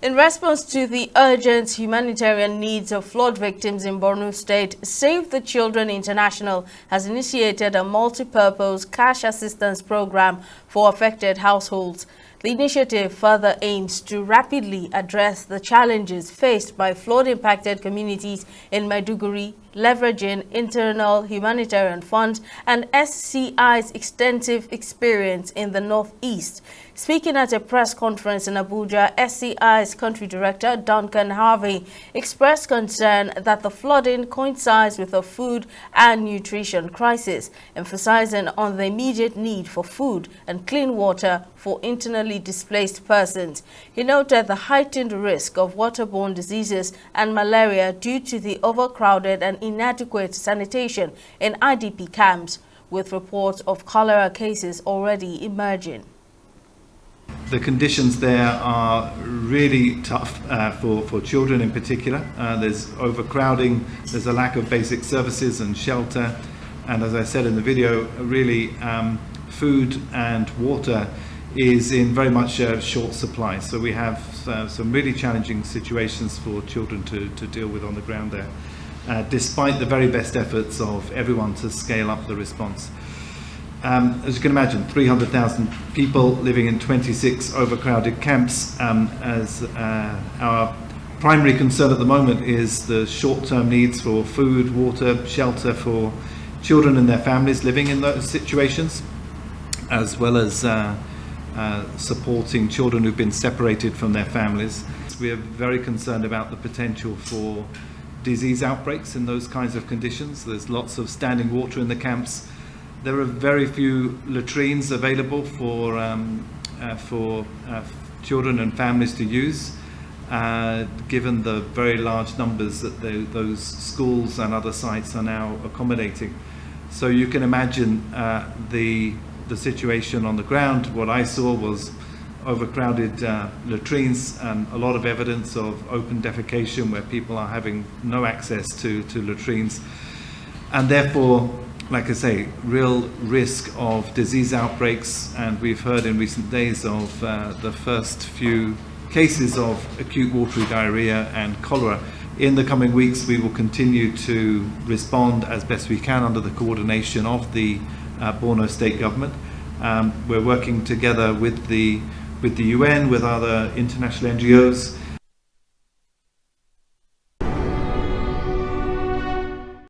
In response to the urgent humanitarian needs of flood victims in Borno State, Save the Children International has initiated a multi-purpose cash assistance program for affected households. The initiative further aims to rapidly address the challenges faced by flood-impacted communities in Maiduguri, leveraging internal humanitarian funds and SCI's extensive experience in the Northeast. Speaking at a press conference in Abuja, SCI's country director, Duncan Harvey, expressed concern that the flooding coincides with a food and nutrition crisis, emphasizing on the immediate need for food and clean water for internally displaced persons. He noted the heightened risk of waterborne diseases and malaria due to the overcrowded and inadequate sanitation in IDP camps, with reports of cholera cases already emerging. The conditions there are really tough for children in particular. There's overcrowding, there's a lack of basic services and shelter, and as I said in the video, really food and water is in very much short supply. So we have some really challenging situations for children to deal with on the ground there, despite the very best efforts of everyone to scale up the response. As you can imagine, 300,000 people living in 26 overcrowded camps. As our primary concern at the moment is the short-term needs for food, water, shelter for children and their families living in those situations, as well as supporting children who've been separated from their families. We are very concerned about the potential for disease outbreaks in those kinds of conditions. There's lots of standing water in the camps. There are very few latrines available for children and families to use, given the very large numbers that those schools and other sites are now accommodating. So you can imagine the situation on the ground. What I saw was overcrowded latrines and a lot of evidence of open defecation where people are having no access to latrines, and therefore, like I say, real risk of disease outbreaks. And we've heard in recent days of the first few cases of acute watery diarrhea and cholera. In the coming weeks, we will continue to respond as best we can under the coordination of the Borno State Government. We're working together with the UN, with other international NGOs,